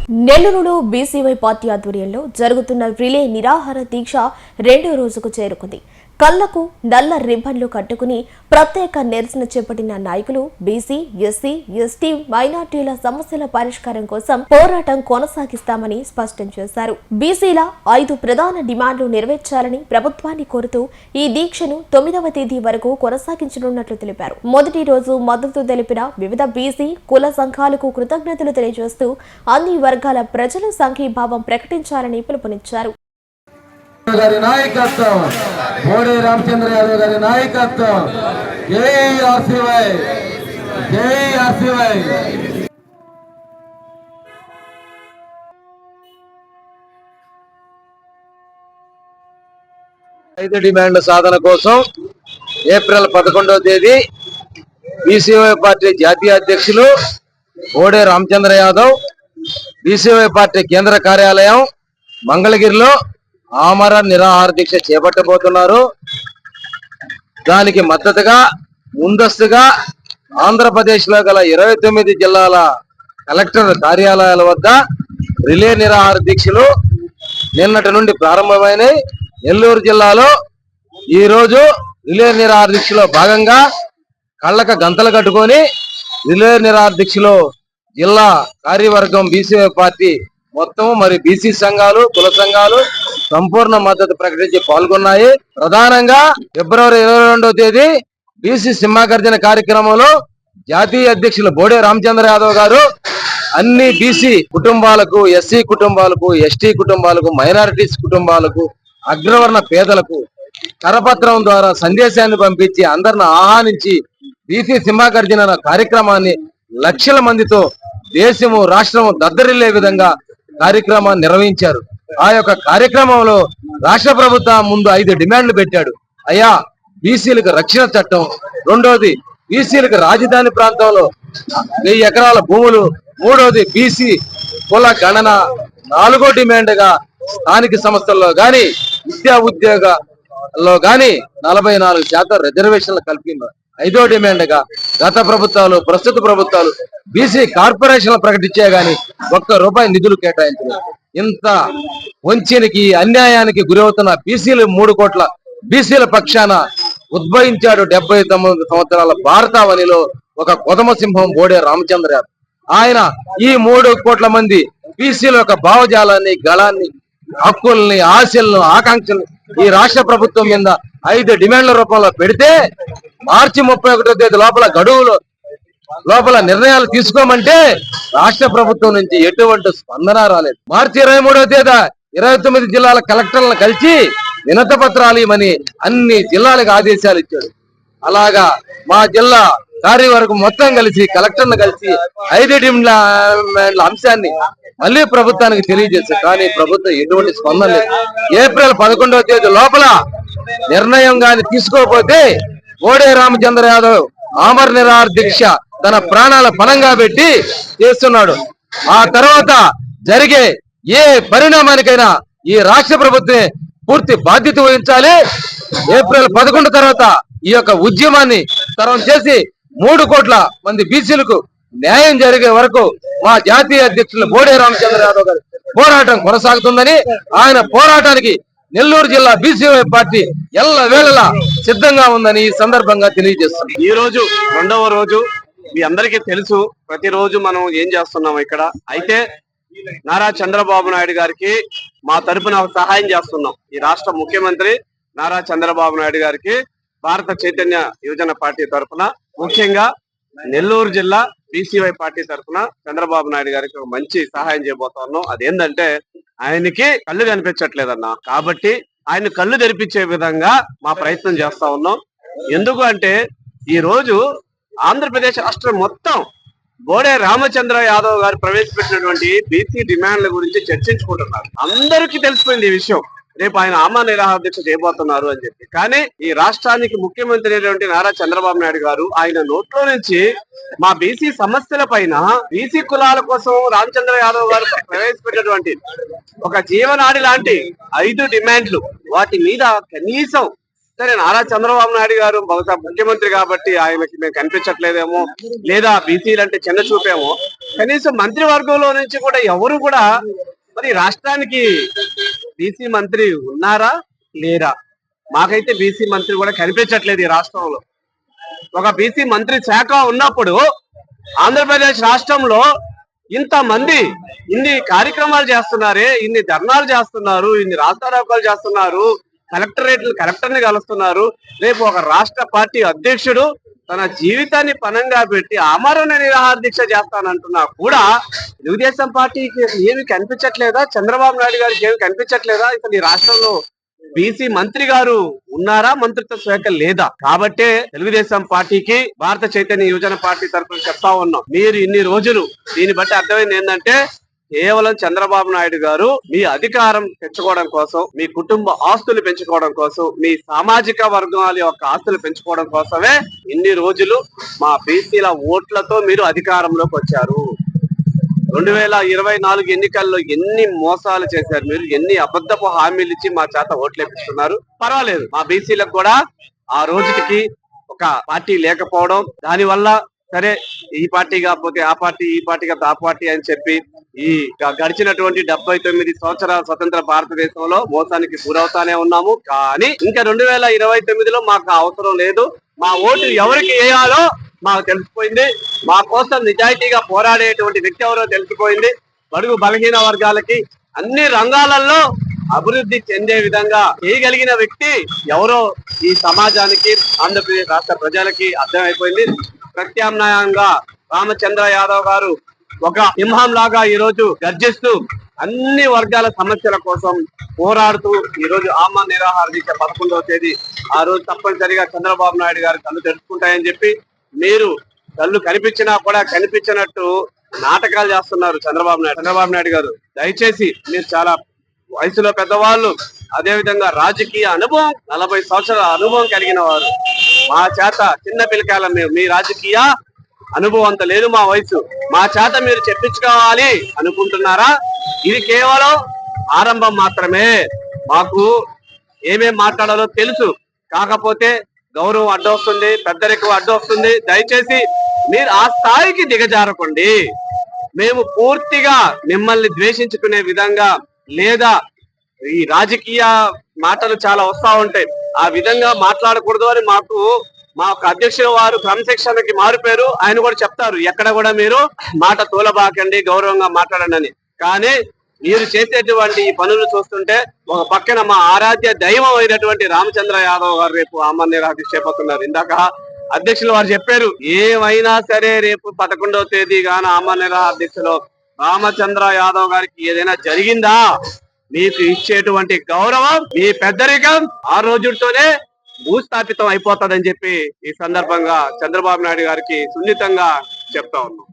నెల్లూరులో BCY party ఆధ్వర్యంలో జరుగుతున్న రిలే నిరాహార దీక్ష రెండో రోజుకు చేరుకుంది. కళ్లకు నల్ల రిబ్బన్లు కట్టుకుని ప్రత్యేక నిరసన చేపట్టిన నాయకులు బీసీ, ఎస్సీ, ఎస్టీ, మైనార్టీల సమస్యల పరిష్కారం కోసం పోరాటం కొనసాగిస్తామని స్పష్టం చేశారు. బీసీల 5 ప్రధాన డిమాండ్లు నెరవేర్చాలని ప్రభుత్వాన్ని కోరుతూ ఈ దీక్షను 9వ తేదీ వరకు కొనసాగించనున్నట్లు తెలిపారు. మొదటి రోజు మద్దతు తెలిపిన వివిధ బీసీ కుల సంఘాలకు కృతజ్ఞతలు తెలియజేస్తూ అన్ని వర్గాల ప్రజలు సంఘీభావం ప్రకటించాలని పిలుపునిచ్చారు. గారి నాయకత్వం, మోడీ రామచంద్ర యాదవ్ గారి నాయకత్వం. జై ఆర్సీవై, జై ఆర్సీవై. 5 డిమాండ్ల సాధన కోసం ఏప్రిల్ 11వ తేదీ బీసీవై పార్టీ జాతీయ అధ్యక్షులు మోడీ రామచంద్ర యాదవ్ బీసీవై పార్టీ కేంద్ర కార్యాలయం మంగళగిరిలో ఆమర నిరాహార దీక్ష చేపట్టబోతున్నారు. దానికి మద్దతుగా ముందస్తుగా ఆంధ్రప్రదేశ్ లో గల 29 జిల్లాల కలెక్టర్ కార్యాలయాల వద్ద రిలే నిరాహార దీక్షలు నిన్నటి నుండి ప్రారంభమైనాయి. నెల్లూరు జిల్లాలో ఈ రోజు రిలే నిరాహార దీక్షలో భాగంగా కళ్ళక గంతలు కట్టుకొని రిలే నిరాహార దీక్షలో జిల్లా కార్యవర్గం బీసీవై పార్టీ మొత్తం మరి బీసీ సంఘాలు, కుల సంఘాలు సంపూర్ణ మద్దతు ప్రకటించి పాల్గొన్నాయి. ప్రధానంగా ఫిబ్రవరి 22వ తేదీ బీసీ సింహాగర్జన కార్యక్రమంలో జాతీయ అధ్యక్షులు బోడే రామచంద్ర యాదవ్ గారు అన్ని బీసీ కుటుంబాలకు, ఎస్సీ కుటుంబాలకు, ఎస్టీ కుటుంబాలకు, మైనారిటీస్ కుటుంబాలకు, అగ్రవర్ణ పేదలకు కరపత్రం ద్వారా సందేశాన్ని పంపించి అందరిని ఆహ్వానించి బీసీ సింహాగర్జన కార్యక్రమాన్ని లక్షల మందితో దేశము రాష్ట్రము దద్దరిల్లే విధంగా కార్యక్రమాన్ని నిర్వహించారు. ఆ యొక్క కార్యక్రమంలో రాష్ట్ర ప్రభుత్వం ముందు 5 డిమాండ్లు పెట్టాడు. అయ్యా, బీసీలకు రక్షణ చట్టం, రెండోది బీసీలకు రాజధాని ప్రాంతంలో 1000 ఎకరాల భూములు, మూడోది బీసీ కుల గణన, 4వ డిమాండ్గా స్థానిక సంస్థల్లో గాని విద్యా ఉద్యోగాల్లో గాని 44% రిజర్వేషన్లు కల్పించారు. 5వ డిమాండ్గా గత ప్రభుత్వాలు, ప్రస్తుత ప్రభుత్వాలు బీసీ కార్పొరేషన్లు ప్రకటించే గాని ₹1 నిధులు కేటాయించారు. ఇంత వంచనకి, అన్యాయానికి గురవుతున్న బీసీలు 3 కోట్ల బీసీల పక్షాన ఉద్భవించాడు 79 సంవత్సరాల భారతావనిలో ఒక కొదమ సింహం బోడే రామచంద్ర యాదవ్. ఆయన ఈ 3 కోట్ల మంది బీసీల యొక్క భావజాలాన్ని, గళాన్ని, హక్కుల్ని, ఆశలను, ఆకాంక్షలను ఈ రాష్ట్ర ప్రభుత్వం మీద 5 డిమాండ్ల రూపంలో పెడితే మార్చి 31వ తేదీ లోపల నిర్ణయాలు తీసుకోమంటే రాష్ట్ర ప్రభుత్వం నుంచి ఎటువంటి స్పందన రాలేదు. మార్చి 23వ తేదీ 29 జిల్లాల కలెక్టర్లను కలిసి వినతి పత్రాలు ఇవ్వమని అన్ని జిల్లాలకు ఆదేశాలు ఇచ్చాడు. అలాగా మా జిల్లా కార్యవర్గం మొత్తం కలిసి కలెక్టర్ను కలిసి 5 డిమాండ్ల అంశాన్ని మళ్ళీ ప్రభుత్వానికి తెలియజేశారు. కానీ ప్రభుత్వం ఎటువంటి స్పందన లేదు. ఏప్రిల్ 11వ తేదీ లోపల నిర్ణయం గాని తీసుకోకపోతే మోడీ రామచంద్ర యాదవ్ ఆమర నిరాహార దీక్ష తన ప్రాణాల పణంగా పెట్టి చేస్తున్నాడు. ఆ తర్వాత జరిగే ఏ పరిణామానికైనా ఈ రాష్ట్ర ప్రభుత్వమే పూర్తి బాధ్యత వహించాలి. ఏప్రిల్ 11 తర్వాత ఈ యొక్క ఉద్యమాన్ని తరం చేసి 3 కోట్ల మంది బీసీలకు న్యాయం జరిగే వరకు మా జాతీయ అధ్యక్షులు బోడే రామచంద్ర యాదవ్ గారి పోరాటం కొనసాగుతుందని, ఆయన పోరాటానికి నెల్లూరు జిల్లా బీసీవై పార్టీ ఎల్లవేళలా సిద్ధంగా ఉందని ఈ సందర్భంగా తెలియజేస్తుంది. ఈ రోజు 2వ రోజు. మీ అందరికీ తెలుసు ప్రతిరోజు మనం ఏం చేస్తున్నాం ఇక్కడ. అయితే నారా చంద్రబాబు నాయుడు గారికి మా తరపున సహాయం చేస్తున్నాం. ఈ రాష్ట్ర ముఖ్యమంత్రి నారా చంద్రబాబు నాయుడు గారికి భారత చైతన్య యువజన పార్టీ తరపున, ముఖ్యంగా నెల్లూరు జిల్లా బీసీవై పార్టీ తరఫున చంద్రబాబు నాయుడు గారికి ఒక మంచి సహాయం చేయబోతున్నాం. అదేంటంటే ఆయనకి కళ్ళు కనిపించట్లేదన్నా, కాబట్టి ఆయన కళ్ళు తెరిపించే విధంగా మా ప్రయత్నం చేస్తా ఉన్నాం. ఎందుకు అంటే ఈ రోజు ఆంధ్రప్రదేశ్ రాష్ట్రం మొత్తం బోడే రామచంద్ర యాదవ్ గారు ప్రవేశపెట్టినటువంటి బీసీ డిమాండ్ల గురించి చర్చించుకుంటున్నారు. అందరికీ తెలిసిపోయింది ఈ విషయం. రేపు ఆయన ఆమరణ నిరాహార దీక్ష చేయబోతున్నారు అని చెప్పి. కానీ ఈ రాష్ట్రానికి ముఖ్యమంత్రి అయినటువంటి నారా చంద్రబాబు నాయుడు గారు ఆయన నోట్లో నుంచి మా బీసీ సమస్యల పైన, బీసీ కులాల కోసం రామచంద్ర యాదవ్ గారు ప్రవేశపెట్టినటువంటి ఒక జీవనాడి లాంటి 5 డిమాండ్లు, వాటి మీద కనీసం సరే నారా చంద్రబాబు నాయుడు గారు బహుశా ముఖ్యమంత్రి కాబట్టి ఆయనకి మేము కనిపించట్లేదేమో, లేదా బీసీలు అంటే చిన్న చూపేమో, కనీసం మంత్రివర్గంలో నుంచి కూడా ఎవరు కూడా మరి రాష్ట్రానికి బీసీ మంత్రి ఉన్నారా లేరా? మాకైతే బీసీ మంత్రి కూడా కనిపించట్లేదు ఈ రాష్ట్రంలో. ఒక బీసీ మంత్రి శాఖ ఉన్నప్పుడు ఆంధ్రప్రదేశ్ రాష్ట్రంలో ఇంతమంది ఇన్ని కార్యక్రమాలు చేస్తున్నారే, ఇన్ని ధర్నాలు చేస్తున్నారు, ఇన్ని రాస్తారోకాలు చేస్తున్నారు, కలెక్టర్ని కలుస్తున్నారు. రేపు ఒక రాష్ట్ర పార్టీ అధ్యక్షుడు తన జీవితాన్ని పణంగా పెట్టి ఆమరణ నిరాహార దీక్ష చేస్తానంటున్నా కూడా తెలుగుదేశం పార్టీకి ఏమి కనిపించట్లేదా? చంద్రబాబు నాయుడు గారికి ఏమి కనిపించట్లేదా? ఇతను ఈ రాష్ట్రంలో బీసీ మంత్రి గారు ఉన్నారా? మంత్రిత్వ శాఖ లేదా? కాబట్టే తెలుగుదేశం పార్టీకి భారత చైతన్య యువజన పార్టీ తరఫున చెప్తా ఉన్నాం, మీరు ఇన్ని రోజులు దీన్ని బట్టి అర్థమైంది ఏంటంటే కేవలం చంద్రబాబు నాయుడు గారు మీ అధికారం పెంచుకోవడం కోసం, మీ కుటుంబ ఆస్తులు పెంచుకోవడం కోసం, మీ సామాజిక వర్గాల యొక్క ఆస్తులు పెంచుకోవడం కోసమే ఇన్ని రోజులు మా బీసీల ఓట్లతో మీరు అధికారంలోకి వచ్చారు. 2024 ఎన్నికల్లో ఎన్ని మోసాలు చేశారు మీరు, ఎన్ని అబద్ధపు హామీలు ఇచ్చి మా చేత ఓట్లు వేపిస్తున్నారు. పర్వాలేదు, మా బీసీలకు కూడా ఆ రోజుకి ఒక పార్టీ లేకపోవడం, దానివల్ల సరే ఈ పార్టీ కాకపోతే ఆ పార్టీ, ఈ పార్టీ కాకపోతే ఆ పార్టీ అని చెప్పి ఈ గడిచినటువంటి 79 సంవత్సరాల స్వతంత్ర భారతదేశంలో మోసానికి గురవుతానే ఉన్నాము. కానీ ఇంకా 2029లో మాకు అవసరం లేదు. మా ఓటు ఎవరికి వేయాలో మాకు తెలిసిపోయింది. మా కోసం నిజాయితీగా పోరాడేటువంటి వ్యక్తి ఎవరో తెలిసిపోయింది. బడుగు బలహీన వర్గాలకి అన్ని రంగాలలో అభివృద్ధి చెందే విధంగా చేయగలిగిన వ్యక్తి ఎవరో ఈ సమాజానికి, ఆంధ్రప్రదేశ్ రాష్ట్ర ప్రజలకి అర్థమైపోయింది. ప్రత్యామ్నాయంగా రామచంద్ర యాదవ్ గారు ఒక సింహం లాగా ఈ రోజు గర్జిస్తూ అన్ని వర్గాల సమస్యల కోసం పోరాడుతూ ఈ రోజు ఆమరణ నిరాహార దీక్ష 11వ తేదీ ఆ రోజు తప్పనిసరిగా చంద్రబాబు నాయుడు గారు కళ్ళు తెరుచుకుంటాయని చెప్పి, మీరు కళ్ళు కనిపించినా కూడా కనిపించినట్టు నాటకాలు చేస్తున్నారు చంద్రబాబు నాయుడు గారు. దయచేసి మీరు చాలా వయసులో పెద్దవాళ్ళు, అదే విధంగా రాజకీయ అనుభవం 40 సంవత్సరాల అనుభవం కలిగిన వారు. మా చేత చిన్న పిల్లకాయల మీ రాజకీయ అనుభవం అంత లేదు మా వయసు, మా చేత మీరు చెప్పించుకోవాలి అనుకుంటున్నారా? ఇది కేవలం ఆరంభం మాత్రమే. మాకు ఏమేం మాట్లాడాలో తెలుసు, కాకపోతే గౌరవం అడ్డొస్తుంది, పెద్దరికం అడ్డొస్తుంది. దయచేసి మీరు ఆ స్థాయికి దిగజారకండి. మేము పూర్తిగా మిమ్మల్ని ద్వేషించుకునే విధంగా లేదా ఈ రాజకీయ మాటలు చాలా వస్తా ఉంటాయి, ఆ విధంగా మాట్లాడకూడదు అని మా అధ్యక్షుల వారు క్రమశిక్షణకి మారిపోయారు. ఆయన కూడా చెప్తారు, ఎక్కడ కూడా మీరు మాట తోలబాకండి, గౌరవంగా మాట్లాడండి అని. కానీ మీరు చేసేటువంటి ఈ పనులు చూస్తుంటే ఒక పక్కన మా ఆరాధ్య దైవం అయినటువంటి రామచంద్ర యాదవ్ గారు రేపు ఆమరణ నిరాహార దీక్ష చేపడుతున్నారు. ఇందాక అధ్యక్షులు వారు చెప్పారు, ఏమైనా సరే రేపు 11వ తేదీ గాన ఆమరణ నిరాహార దీక్షలో రామచంద్ర యాదవ్ గారికి ఏదైనా జరిగిందా, మీకు ఇచ్చేటువంటి గౌరవం, మీ పెద్దరికం ఆ రోజుతోనే భూస్థాపితం అయిపోతుందని చెప్పి ఈ సందర్భంగా చంద్రబాబు నాయుడు గారికి సున్నితంగా చెప్తా ఉన్నాం.